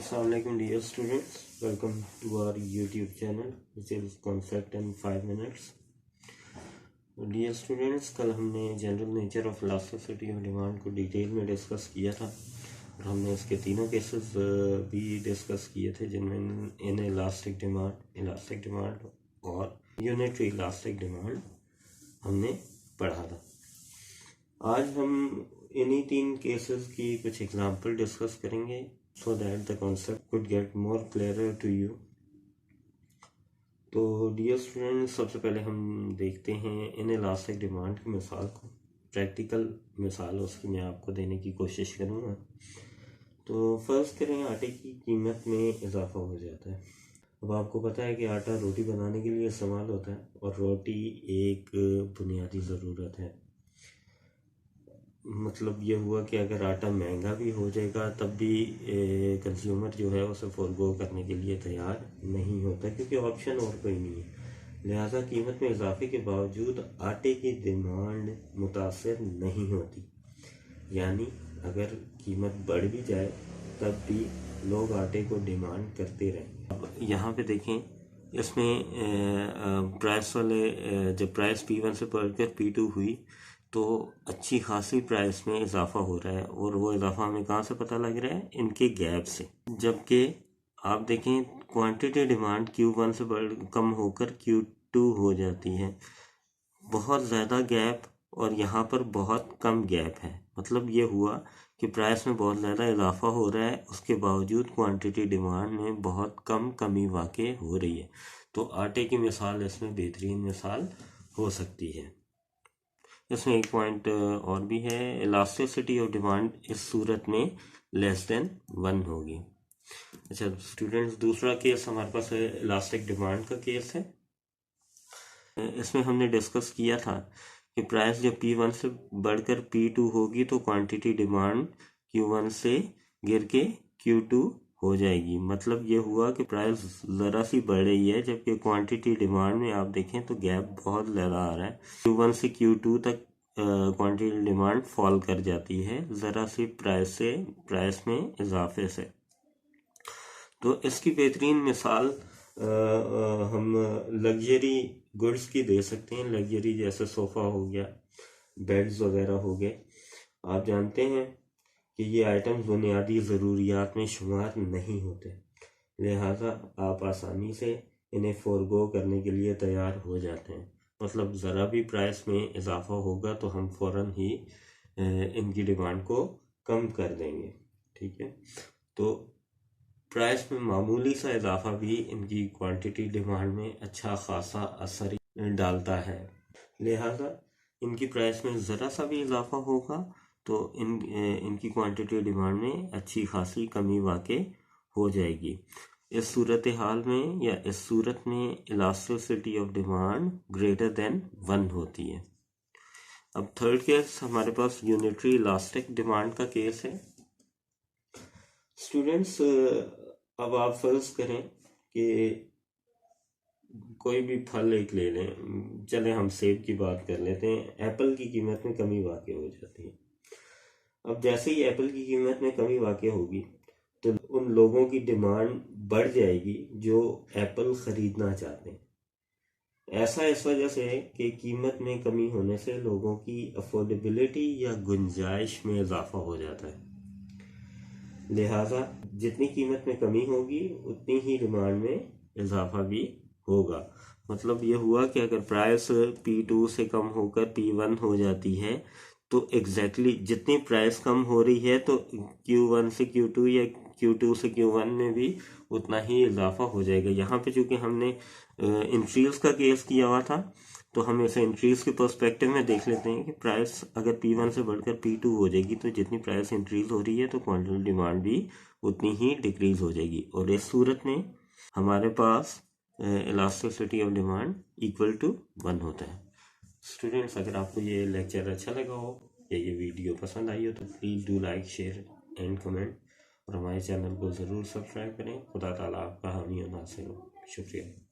Assalamualaikum dear students, welcome to our YouTube channel which is Concept in 5 minutes. Dear students, कल हमने general nature of elasticity of demand को detail में discuss किया था और हमने इसके तीनों केसेस भी डिस्कस किए थे जिनमें इन इलास्टिक डिमांड और यूनिटरी इलास्टिक डिमांड हमने पढ़ा था। आज हम इन्हीं तीन केसेस की कुछ एग्जाम्पल डिस्कस करेंगे so that the concept could get more clearer to you. तो डियर स्टूडेंट, सबसे पहले हम देखते हैं इन इलास्टिक डिमांड की मिसाल को। प्रैक्टिकल मिसाल उसकी मैं आपको देने की कोशिश करूँगा। तो फर्स्ट करें, आटे की कीमत में इजाफा हो जाता है। अब आपको पता है कि आटा रोटी बनाने के लिए इस्तेमाल होता है और रोटी एक बुनियादी ज़रूरत है। मतलब ये हुआ कि अगर आटा महंगा भी हो जाएगा तब भी कंज्यूमर जो है उसे फॉरगो करने के लिए तैयार नहीं होता क्योंकि ऑप्शन और कोई नहीं है। लिहाजा कीमत में इजाफे के बावजूद आटे की डिमांड मुतासर नहीं होती, यानी अगर कीमत बढ़ भी जाए तब भी लोग आटे को डिमांड करते रहें। अब यहाँ पे देखें, इसमें प्राइस वाले जब प्राइस P1 से बढ़कर P2 हुई तो अच्छी खासी प्राइस में इजाफा हो रहा है और वो इजाफा हमें कहाँ से पता लग रहा है? इनके गैप से। जबकि आप देखें क्वांटिटी डिमांड Q1 से कम होकर Q2 हो जाती है। बहुत ज़्यादा गैप और यहाँ पर बहुत कम गैप है। मतलब ये हुआ कि प्राइस में बहुत ज़्यादा इजाफा हो रहा है, उसके बावजूद क्वांटिटी डिमांड में बहुत कम कमी वाक़ई हो रही है। तो आटे की मिसाल इसमें बेहतरीन मिसाल हो सकती है। इसमें एक पॉइंट और भी है, इलास्टिसिटी ऑफ डिमांड इस सूरत में लेस देन 1 होगी। अच्छा स्टूडेंट्स, दूसरा केस हमारे पास है इलास्टिक डिमांड का केस है। इसमें हमने डिस्कस किया था कि प्राइस जब P1 से बढ़कर P2 होगी तो क्वांटिटी डिमांड Q1 से गिर के Q2 हो जाएगी। मतलब ये हुआ कि प्राइस ज़रा सी बढ़ रही है जबकि क्वांटिटी डिमांड में आप देखें तो गैप बहुत ज़्यादा आ रहा है। Q1 से Q2 तक क्वांटिटी डिमांड फॉल कर जाती है ज़रा सी प्राइस में इजाफे से। तो इसकी बेहतरीन मिसाल हम लग्जरी गुड्स की दे सकते हैं। लग्जरी जैसे सोफ़ा हो गया, बेड्स वगैरह हो गए। आप जानते हैं कि ये आइटम्स बुनियादी ज़रूरियात में शुमार नहीं होते, लिहाजा आप आसानी से इन्हें फॉरगो करने के लिए तैयार हो जाते हैं। मतलब ज़रा भी प्राइस में इजाफा होगा तो हम फ़ौरन ही इनकी डिमांड को कम कर देंगे। ठीक है, तो प्राइस में मामूली सा इजाफा भी इनकी क्वांटिटी डिमांड में अच्छा खासा असर डालता है। लिहाजा इनकी प्राइस में ज़रा सा भी इजाफा होगा तो इनकी क्वांटिटी डिमांड में अच्छी खासी कमी वाक़ई हो जाएगी। इस सूरत हाल में या इस सूरत में elasticity of demand greater than 1 होती है। अब थर्ड केस हमारे पास यूनिटरी इलास्टिक डिमांड का केस है। स्टूडेंट्स, अब आप फर्ज करें कि कोई भी फल एक ले लें। चले हम सेब की बात कर लेते हैं। एप्पल की कीमत में कमी वाक़ई हो जाती है। अब जैसे ही एप्पल की कीमत में कमी वाक़ई होगी तो उन लोगों की डिमांड बढ़ जाएगी जो एप्पल ख़रीदना चाहते हैं। ऐसा इस वजह से है कि कीमत में कमी होने से लोगों की अफोर्डेबिलिटी या गुंजाइश में इजाफा हो जाता है। लिहाजा जितनी कीमत में कमी होगी उतनी ही डिमांड में इजाफा भी होगा। मतलब ये हुआ कि अगर प्राइस P2 से कम होकर P1 हो जाती है तो एग्जैक्टली जितनी प्राइस कम हो रही है तो Q1 से Q2 या Q2 से Q1 में भी उतना ही इजाफा हो जाएगा। यहाँ पे चूँकि हमने इंक्रीज का केस किया हुआ था तो हम इसे इंक्रीज के पर्सपेक्टिव में देख लेते हैं कि प्राइस अगर P1 से बढ़कर P2 हो जाएगी तो जितनी प्राइस इंक्रीज हो रही है तो क्वांटिटी डिमांड भी उतनी ही डिक्रीज हो जाएगी और इस सूरत में हमारे पास elasticity of demand equal to 1 होता है। स्टूडेंट्स, अगर आपको ये लेक्चर अच्छा लगा हो या ये वीडियो पसंद आई हो तो please do like, share and comment और हमारे चैनल को ज़रूर सब्सक्राइब करें। खुदा ताला आपका हामी और नासिर हो। शुक्रिया।